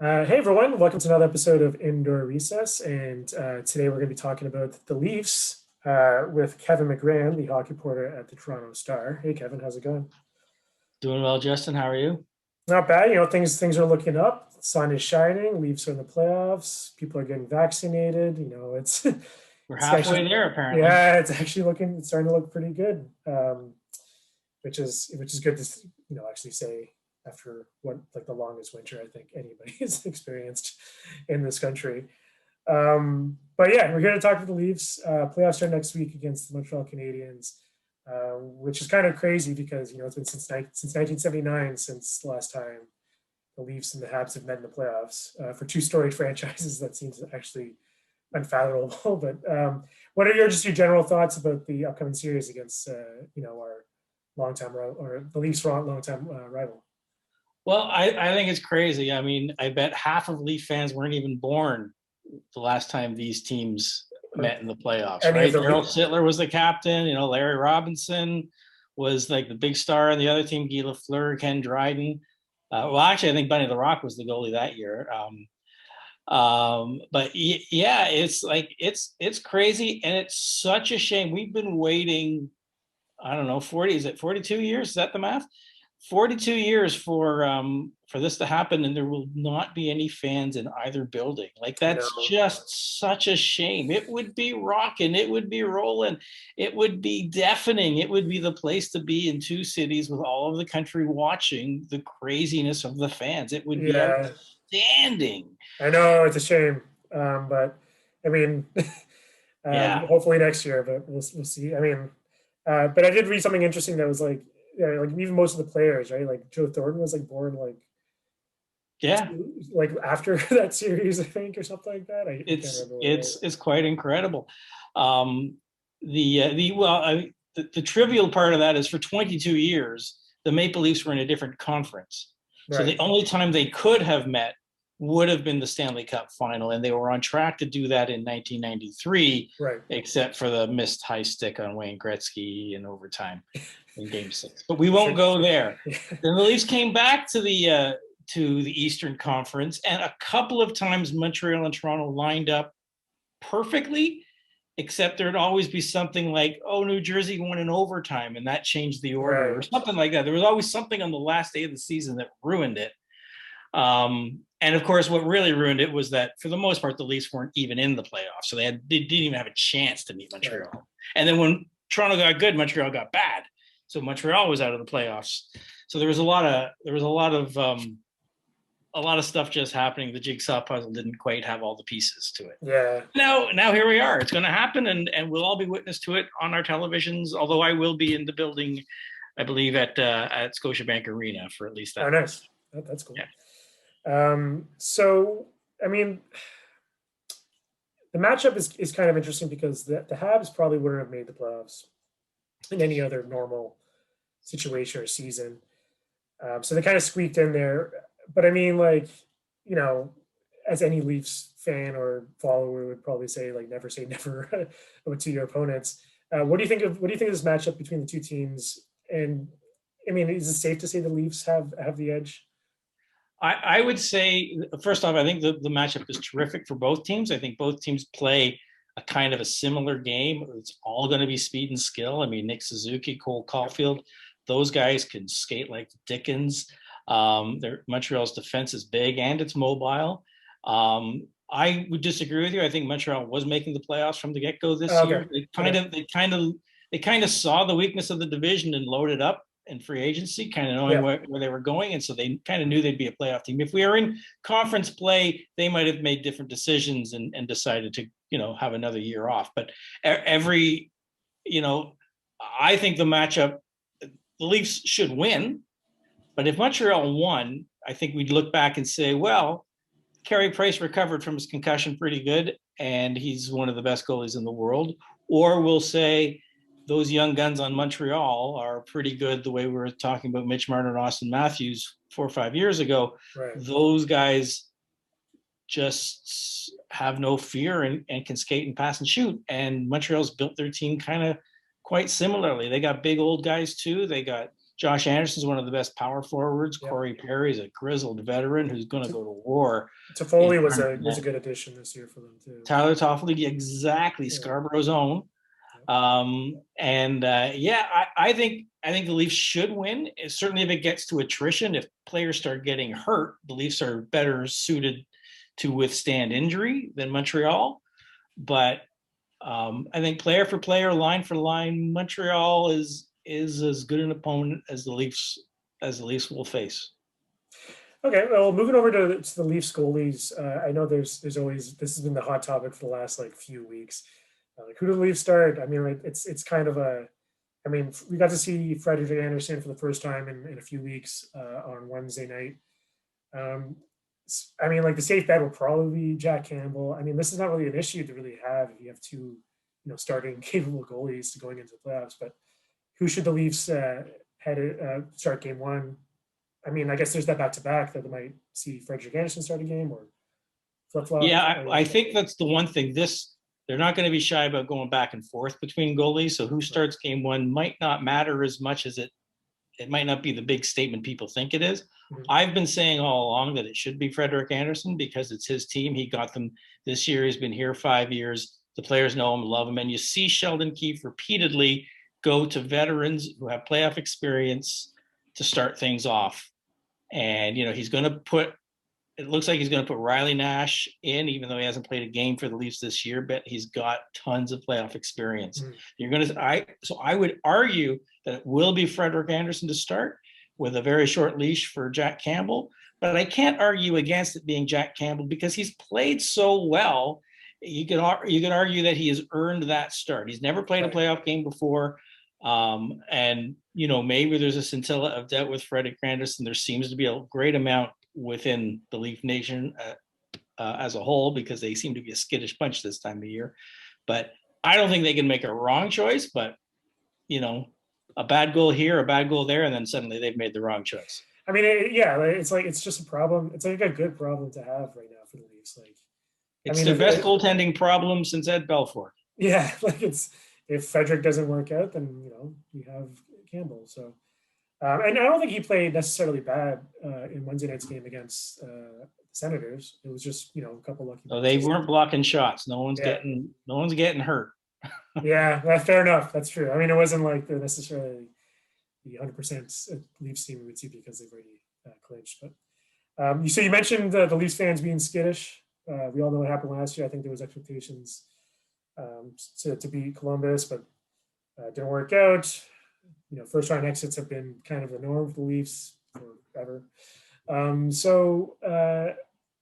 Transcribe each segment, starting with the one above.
Hey everyone, welcome to another episode of Indoor Recess. And today we're going to be talking about the Leafs with Kevin McGran, the hockey reporter at the Toronto Star. Hey Kevin, how's it going? Doing well, Justin. How are you? Not bad. Things are looking up. The sun is shining. Leafs are in the playoffs. People are getting vaccinated. It's We're it's actually halfway there, apparently. yeah, it's starting to look pretty good. Which is good to actually say after what like the longest winter I think anybody has experienced in this country. But yeah, we're here to talk to the Leafs. Playoffs start next week against the Montreal Canadiens, which is kind of crazy because it's been since 1979 since the last time the Leafs and the Habs have met in the playoffs. For two storied franchises, that seems actually unfathomable. But what are your general thoughts about the upcoming series against our longtime or the Leafs' longtime rival? Well, I think it's crazy. I mean, I bet half of Leaf fans weren't even born the last time these teams Or met in the playoffs, any of right? the Daryl Sittler was the captain. Larry Robinson was like the big star on the other team. Guy Lafleur, Ken Dryden. Well, actually, I think Bunny the Rock was the goalie that year. Yeah, it's crazy, and it's such a shame. We've been waiting. I don't know, 40, is it 42 years? Is that the math? 42 years for this to happen, and there will not be any fans in either building. Like, I that's know. just such a shame. It would be rocking, it would be rolling, it would be deafening. It would be the place to be in two cities with all of the country watching the craziness of the fans. It would be Yeah, outstanding. I know it's a shame, but I mean, Yeah. hopefully next year. But we'll see. I mean, but I did read something interesting that was like, yeah, like even most of the players, right? Like Joe Thornton was like born Yeah. like after that series, I think, or something like that. I can't it's remember what it it's was. it's quite incredible. The well, the trivial part of that is for 22 years the Maple Leafs were in a different conference, so Right, the only time they could have met would have been the Stanley Cup final, and they were on track to do that in 1993, right. except for the missed high stick on Wayne Gretzky in overtime in Game 6. But we For won't go there. yeah, Then the Leafs came back to the Eastern Conference, and a couple of times Montreal and Toronto lined up perfectly, except there'd always be something like, oh, New Jersey won in overtime, and that changed the order, or right. something like that. There was always something on the last day of the season that ruined it. And of course, what really ruined it was that for the most part, the Leafs weren't even in the playoffs, so they didn't even have a chance to meet Right. Montreal. And then when Toronto got good, Montreal got bad, so Montreal was out of the playoffs. So there was a lot of stuff just happening. The jigsaw puzzle didn't quite have all the pieces to it. Yeah. Now here we are. It's going to happen, and we'll all be witness to it on our televisions. Although I will be in the building, I believe at Scotiabank Arena for at least Oh, that match. nice. That's cool. Yeah. So I mean, the matchup is kind of interesting because the Habs probably wouldn't have made the playoffs in any other normal situation or season. So they kind of squeaked in there. But I mean, like, you know, as any Leafs fan or follower would probably say, like, never say never to your opponents. What do you think of this matchup between the two teams? And I mean, is it safe to say the Leafs have the edge? I would say, first off, I think the matchup is terrific for both teams. I think both teams play a kind of a similar game. It's all going to be speed and skill. I mean, Nick Suzuki, Cole Caulfield, those guys can skate like the Dickens. Montreal's defense is big and it's mobile. I would disagree with you. I think Montreal was making the playoffs from the get-go this Okay. year. They kind Okay. of they kind of they kind of saw the weakness of the division and loaded up in free agency, kind of knowing Yeah. where they were going, and so they kind of knew they'd be a playoff team. If we are in conference play, they might have made different decisions and decided to have another year off. But every you know, I think the matchup, the Leafs should win, but if Montreal won, I think we'd look back and say, well, Carey Price recovered from his concussion pretty good, and he's one of the best goalies in the world. Or we'll say those young guns on Montreal are pretty good, the way we were talking about Mitch Marner and Austin Matthews 4 or 5 years ago. Right. Those guys just have no fear and can skate and pass and shoot. And Montreal's built their team kind of quite similarly. They got big old guys too. They got Josh Anderson's one of the best power forwards. Yep. Corey Perry is a grizzled veteran who's going to go to war. Toffoli was a good addition this year for them too. Tyler Toffoli, exactly, Yeah. Scarborough's own. I think the Leafs should win. Certainly, if it gets to attrition, if players start getting hurt, the Leafs are better suited to withstand injury than Montreal. But I think player for player, line for line, Montreal is as good an opponent as the Leafs will face. Okay, well, moving over to the Leafs goalies, I know there's always, this has been the hot topic for the last few weeks. Like, who do the Leafs start? I mean, it's kind of we got to see Frederik Andersen for the first time in a few weeks on Wednesday night. The safe bet will probably be Jack Campbell. I mean, this is not really an issue to really have if you have two, starting capable goalies going into the playoffs. But who should the Leafs start game one? I mean, I guess there's that back-to-back that they might see Frederik Andersen start a game or flip-flop. Yeah, I think that's the one thing. They're not going to be shy about going back and forth between goalies. So who starts game one might not matter as much as it might not be the big statement people think it is. Mm-hmm. I've been saying all along that it should be Frederik Andersen because it's his team. He got them this year. He's been here 5 years. The players know him, love him. And you see Sheldon Keefe repeatedly go to veterans who have playoff experience to start things off. And, he's going to it looks like he's going to put Riley Nash in, even though he hasn't played a game for the Leafs this year, but he's got tons of playoff experience. So I would argue that it will be Frederik Andersen to start with a very short leash for Jack Campbell, but I can't argue against it being Jack Campbell because he's played so well. You could argue that he has earned that start. He's never played a playoff game before. Maybe there's a scintilla of doubt with Frederik Andersen. There seems to be a great amount within the Leaf Nation as a whole because they seem to be a skittish bunch this time of year. But I don't think they can make a wrong choice, but, a bad goal here, a bad goal there, and then suddenly they've made the wrong choice. I mean, it's just a problem. It's like a good problem to have right now for the Leafs. It's the best goaltending problem since Ed Belfour. Yeah, if Frederick doesn't work out, then we have Campbell. So, and I don't think he played necessarily bad in Wednesday night's game against the Senators. It was just a couple lucky. So they weren't blocking shots. No one's getting hurt. Yeah, fair enough. That's true. I mean, it wasn't like they're necessarily the 100% Leafs team we would see because they've already clinched. But so you mentioned the Leafs fans being skittish. We all know what happened last year. I think there was expectations to beat Columbus, but didn't work out. First round exits have been kind of the norm for the Leafs forever.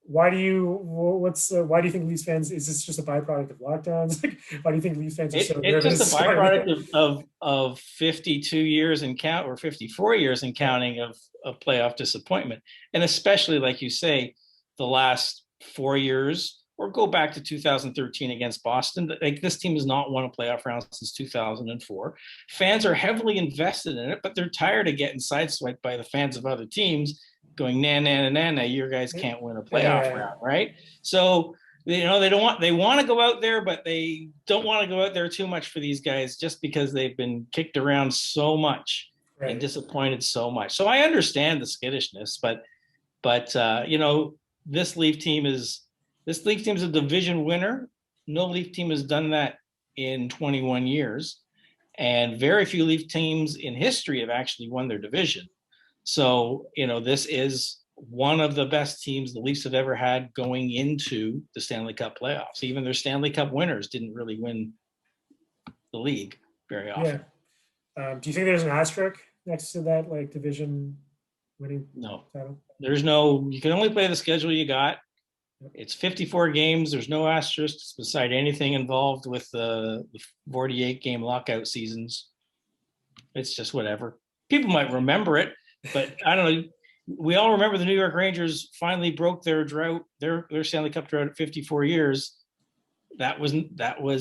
Why do you think Leafs fans? Is this just a byproduct of lockdowns? Why do you think Leafs fans are so nervous? It's just a byproduct of 52 years and count, or 54 years and counting of playoff disappointment, and especially like you say, the last 4 years. Or go back to 2013 against Boston. This team has not won a playoff round since 2004. Fans are heavily invested in it, but they're tired of getting sideswiped by the fans of other teams going, nah, your guys can't win a playoff round, right? So, they want to go out there, but they don't want to go out there too much for these guys just because they've been kicked around so much and disappointed so much. So I understand the skittishness, but this Leaf team is a division winner. No Leaf team has done that in 21 years. And very few Leaf teams in history have actually won their division. So, this is one of the best teams the Leafs have ever had going into the Stanley Cup playoffs. Even their Stanley Cup winners didn't really win the league very often. Yeah. Do you think there's an asterisk next to that, division winning title? There's no, you can only play the schedule you got. It's 54 games. There's no asterisks beside anything involved with the 48 game lockout seasons. It's just whatever. People might remember it, but I don't know. We all remember the New York Rangers finally broke their drought, their Stanley Cup drought at 54 years. That was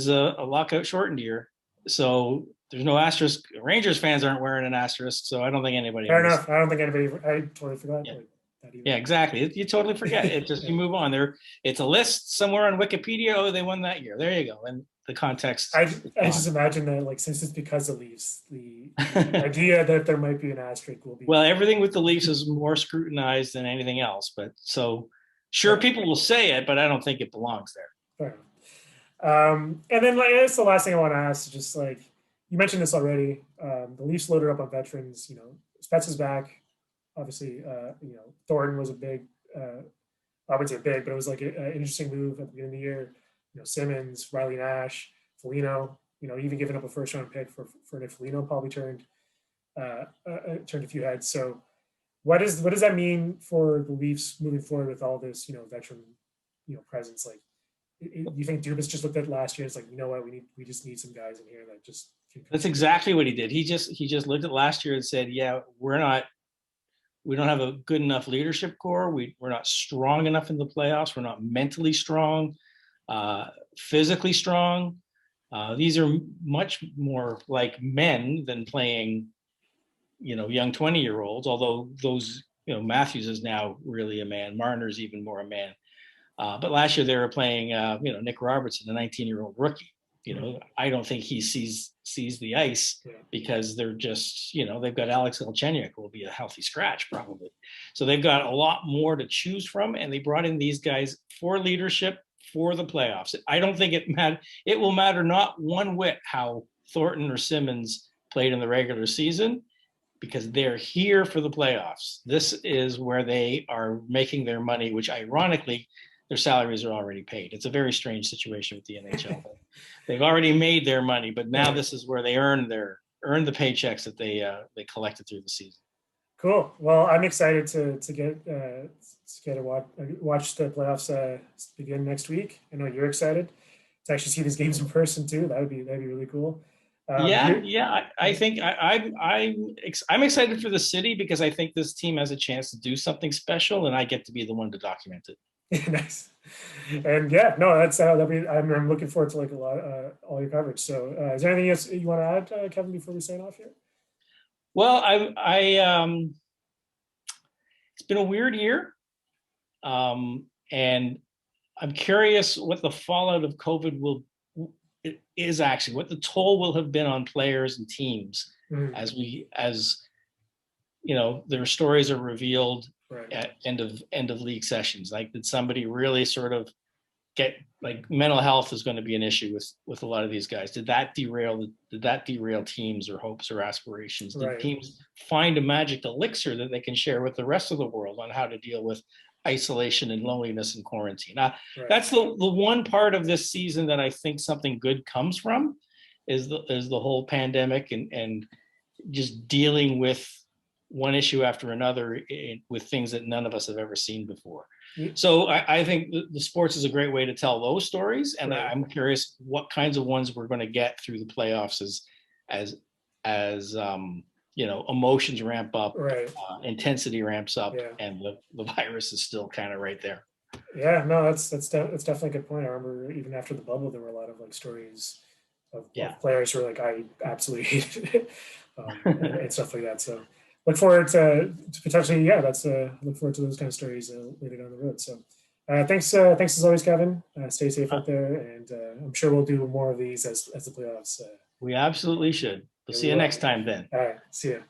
a lockout shortened year. So there's no asterisk. Rangers fans aren't wearing an asterisk, so I don't think anybody. Fair enough. I don't think anybody. I totally forgot. Yeah. that even. Yeah, exactly. You totally forget it. Just you move on. It's a list somewhere on Wikipedia. Oh, they won that year. There you go. And the context I is I gone. just imagine that like since it's because of Leafs, the idea that there might be an asterisk will be. Well, everything with the Leafs is more scrutinized than anything else. But so sure, people will say it, but I don't think it belongs there. Fair enough. And then like that's the last thing I want to ask. Just like you mentioned this already, the Leafs loaded up on veterans. You know, Spets is back. Obviously, you know, Thornton was a big. I wouldn't say big, but it was like an interesting move at the beginning of the year. You know, Simmons, Riley Nash, Foligno. You know, even giving up a first round pick for Nick Foligno probably turned a few heads. So, what does that mean for the Leafs moving forward with all this, you know, veteran, you know, presence? Like, you think Dubas just looked at last year? It's like, you know what, we just need some guys in here that just. That's exactly what he did. He just looked at last year and said, "Yeah, we don't have a good enough leadership core. We're not strong enough in the playoffs. We're not mentally strong, physically strong. These are much more like men than playing, you know, young 20-year-olds. Although those, you know, Matthews is now really a man. Marner's even more a man. But last year they were playing, you know, Nick Robertson, a 19-year-old rookie. You know, I don't think he sees the ice because they're just, you know, they've got Alex Galchenyuk who will be a healthy scratch probably. So they've got a lot more to choose from, and they brought in these guys for leadership for the playoffs. I don't think it will matter not one whit how Thornton or Simmons played in the regular season, because they're here for the playoffs. This is where they are making their money, which ironically, their salaries are already paid. It's a very strange situation with the NHL. They've already made their money, but now this is where they earn the paychecks that they collected through the season. Cool. Well, I'm excited to get to watch the playoffs begin next week. I know you're excited to actually see these games in person too. That'd be really cool. I think I'm excited for the city because I think this team has a chance to do something special, and I get to be the one to document it. Nice. And yeah, no, that's I'm looking forward to like a lot all your coverage. So, is there anything else you want to add, Kevin, before we sign off here? Well, it's been a weird year, and I'm curious what the fallout of COVID is actually, what the toll will have been on players and teams as you know, their stories are revealed at end of league sessions. Like, did somebody really sort of get, like, mental health is going to be an issue with a lot of these guys? Did that derail teams or hopes or aspirations? Did teams find a magic elixir that they can share with the rest of the world on how to deal with isolation and loneliness and quarantine? That's the one part of this season that I think something good comes from, is the whole pandemic and just dealing with one issue after another with things that none of us have ever seen before. So I think the sports is a great way to tell those stories, and I'm curious what kinds of ones we're going to get through the playoffs as you know, emotions ramp up, intensity ramps up, and the virus is still kind of right there. Yeah, no, that's definitely a good point. I remember even after the bubble, there were a lot of like stories of players who were like, I absolutely hated it, and stuff like that. So look forward to potentially, look forward to those kind of stories later down the road. So thanks as always, Kevin. Stay safe out there, and I'm sure we'll do more of these as the playoffs. We absolutely should. We'll see you next time then. All right, see you.